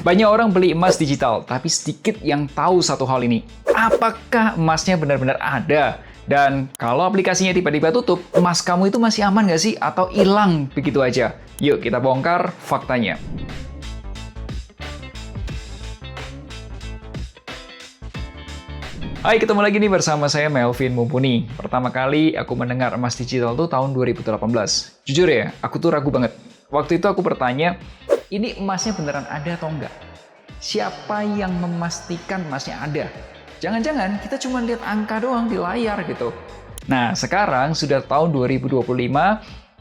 Banyak orang beli emas digital, tapi sedikit yang tahu satu hal ini. Apakah emasnya benar-benar ada? Dan kalau aplikasinya tiba-tiba tutup, emas kamu itu masih aman nggak sih? Atau hilang begitu aja? Yuk kita bongkar faktanya. Hai, ketemu lagi nih bersama saya Melvin Mumpuni. Pertama kali aku mendengar emas digital tuh tahun 2018. Jujur ya, aku tuh ragu banget. Waktu itu aku bertanya, ini emasnya beneran ada atau enggak? Siapa yang memastikan emasnya ada? Jangan-jangan kita cuma lihat angka doang di layar gitu. Nah, sekarang sudah tahun 2025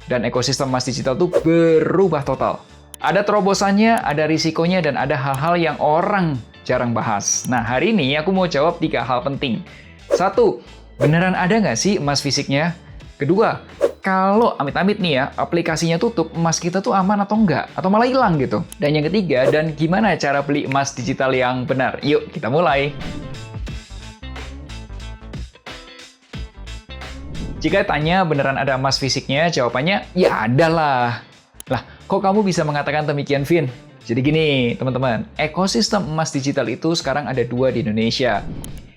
dan ekosistem emas digital tuh berubah total. Ada terobosannya, ada risikonya, dan ada hal-hal yang orang jarang bahas. Nah, hari ini aku mau jawab 3 hal penting. 1, beneran ada nggak sih emas fisiknya? Kedua, kalau amit-amit nih ya, aplikasinya tutup, emas kita tuh aman atau enggak? Atau malah hilang gitu? Dan yang ketiga, dan gimana cara beli emas digital yang benar? Yuk, kita mulai! Jika tanya beneran ada emas fisiknya, jawabannya, ya ada lah. Lah, kok kamu bisa mengatakan demikian, Vin? Jadi gini, teman-teman, ekosistem emas digital itu sekarang ada 2 di Indonesia.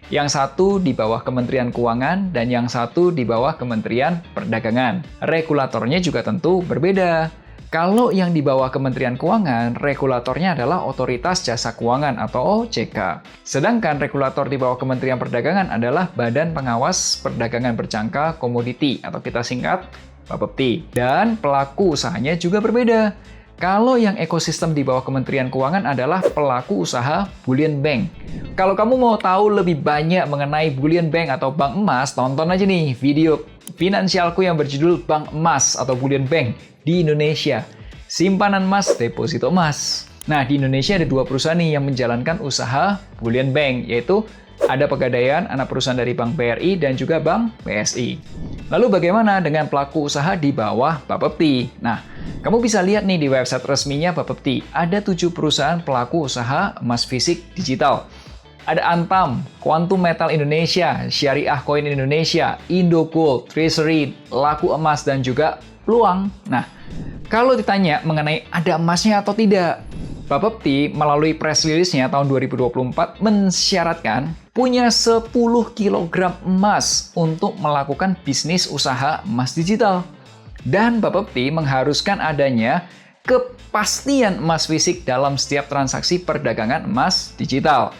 Yang satu di bawah Kementerian Keuangan dan yang satu di bawah Kementerian Perdagangan. Regulatornya juga tentu berbeda. Kalau yang di bawah Kementerian Keuangan, regulatornya adalah Otoritas Jasa Keuangan atau OJK. Sedangkan regulator di bawah Kementerian Perdagangan adalah Badan Pengawas Perdagangan Berjangka Komoditi atau kita singkat Bapepti. Dan pelaku usahanya juga berbeda. Kalau yang ekosistem di bawah Kementerian Keuangan adalah pelaku usaha bullion bank. Kalau kamu mau tahu lebih banyak mengenai bullion bank atau bank emas, tonton aja nih video finansialku yang berjudul Bank Emas atau Bullion Bank di Indonesia. Simpanan emas, deposito emas. Nah, di Indonesia ada 2 perusahaan nih yang menjalankan usaha bullion bank, yaitu ada Pegadaian, anak perusahaan dari Bank BRI dan juga Bank BSI. Lalu bagaimana dengan pelaku usaha di bawah Bapepti? Nah, kamu bisa lihat nih di website resminya Bapepti, ada 7 perusahaan pelaku usaha emas fisik digital. Ada Antam, Quantum Metal Indonesia, Syariah Coin Indonesia, Indogold, Treasury, Laku Emas, dan juga Peluang. Nah, kalau ditanya mengenai ada emasnya atau tidak, Bapepti melalui press release-nya tahun 2024 mensyaratkan punya 10 kg emas untuk melakukan bisnis usaha emas digital. Dan Bapepti mengharuskan adanya kepastian emas fisik dalam setiap transaksi perdagangan emas digital.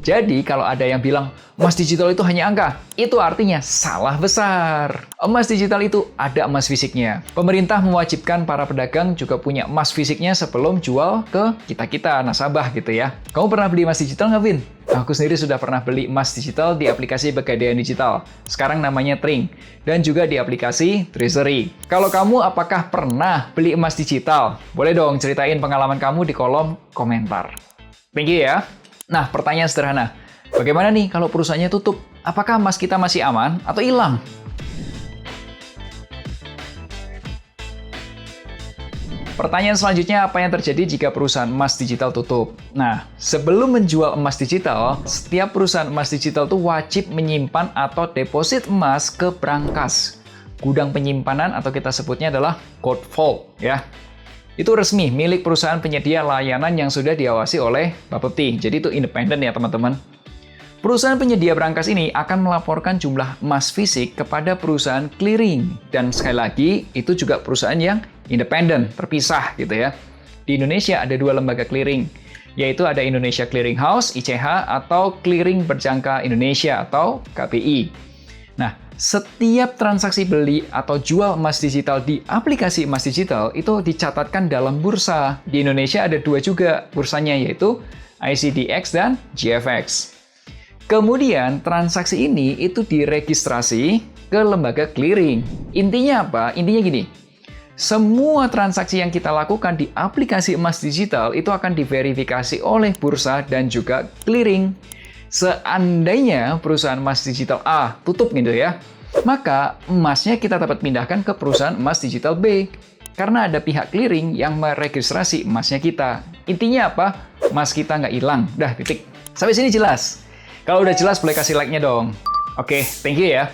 Jadi kalau ada yang bilang emas digital itu hanya angka, itu artinya salah besar. Emas digital itu ada emas fisiknya. Pemerintah mewajibkan para pedagang juga punya emas fisiknya sebelum jual ke kita-kita, nasabah gitu ya. Kamu pernah beli emas digital nggak, Vin? Aku sendiri sudah pernah beli emas digital di aplikasi Pegadaian Digital. Sekarang namanya Tring. Dan juga di aplikasi Treasury. Kalau kamu apakah pernah beli emas digital? Boleh dong ceritain pengalaman kamu di kolom komentar. Thank you ya. Nah, pertanyaan sederhana. Bagaimana nih kalau perusahaannya tutup? Apakah emas kita masih aman atau hilang? Pertanyaan selanjutnya, apa yang terjadi jika perusahaan emas digital tutup? Nah, sebelum menjual emas digital, setiap perusahaan emas digital tuh wajib menyimpan atau deposit emas ke brankas. Gudang penyimpanan atau kita sebutnya adalah gold vault ya. Itu resmi milik perusahaan penyedia layanan yang sudah diawasi oleh Bapepti. Jadi itu independen ya teman-teman. Perusahaan penyedia brankas ini akan melaporkan jumlah emas fisik kepada perusahaan clearing. Dan sekali lagi, itu juga perusahaan yang independen, terpisah gitu ya. Di Indonesia ada 2 lembaga clearing, yaitu ada Indonesia Clearing House, ICH, atau Clearing Berjangka Indonesia atau KBI. Nah, setiap transaksi beli atau jual emas digital di aplikasi emas digital itu dicatatkan dalam bursa. Di Indonesia ada 2 juga bursanya, yaitu ICDX dan GFX. Kemudian transaksi ini itu diregistrasi ke lembaga clearing. Intinya apa? Intinya gini, semua transaksi yang kita lakukan di aplikasi emas digital itu akan diverifikasi oleh bursa dan juga clearing. Seandainya perusahaan emas digital A tutup gitu ya, maka emasnya kita dapat pindahkan ke perusahaan emas digital B. Karena ada pihak clearing yang meregistrasi emasnya kita. Intinya apa? Emas kita nggak hilang. Dah, titik. Sampai sini jelas? Kalau udah jelas, boleh kasih like-nya dong. Oke, thank you ya.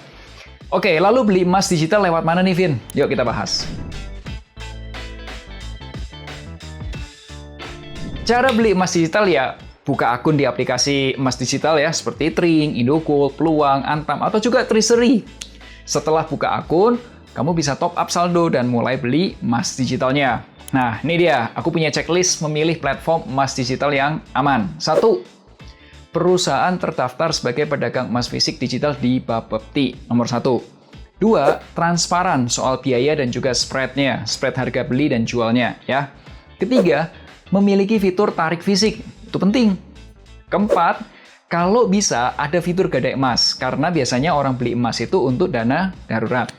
Oke, lalu beli emas digital lewat mana nih, Vin? Yuk kita bahas. Cara beli emas digital ya buka akun di aplikasi emas digital ya, seperti Trink, Indogold, Peluang, Antam, atau juga Treasury. Setelah buka akun, kamu bisa top up saldo dan mulai beli emas digitalnya. Nah, ini dia. Aku punya checklist memilih platform emas digital yang aman. 1. Perusahaan terdaftar sebagai pedagang emas fisik digital di Bapepti. Nomor 1. 2. Transparan soal biaya dan juga spread-nya. Spread harga beli dan jualnya. Ya. Ketiga, memiliki fitur tarik fisik. Itu penting. Keempat, kalau bisa ada fitur gadai emas. Karena biasanya orang beli emas itu untuk dana darurat.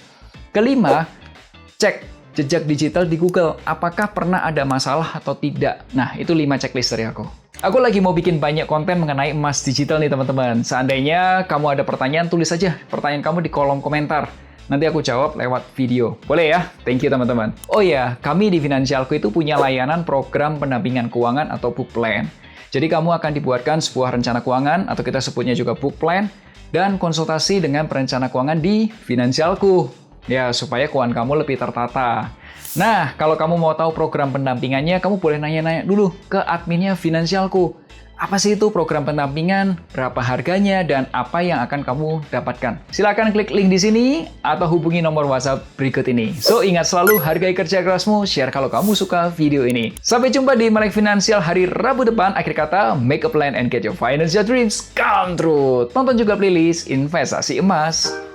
Kelima, cek jejak digital di Google. Apakah pernah ada masalah atau tidak? Nah, itu 5 checklist dari aku. Aku lagi mau bikin banyak konten mengenai emas digital nih teman-teman. Seandainya kamu ada pertanyaan, tulis aja pertanyaan kamu di kolom komentar. Nanti aku jawab lewat video. Boleh ya? Thank you teman-teman. Oh ya, kami di Finansialku itu punya layanan program pendampingan keuangan atau book plan. Jadi kamu akan dibuatkan sebuah rencana keuangan atau kita sebutnya juga book plan dan konsultasi dengan perencana keuangan di Finansialku. Ya, supaya keuangan kamu lebih tertata. Nah, kalau kamu mau tahu program pendampingannya, kamu boleh nanya-nanya dulu ke adminnya Finansialku. Apa sih itu program pendampingan, berapa harganya, dan apa yang akan kamu dapatkan? Silahkan klik link di sini atau hubungi nomor WhatsApp berikut ini. So, ingat selalu hargai kerja kerasmu, share kalau kamu suka video ini. Sampai jumpa di Melek Finansial hari Rabu depan. Akhir kata, make a plan and get your financial dreams come true. Tonton juga playlist investasi emas.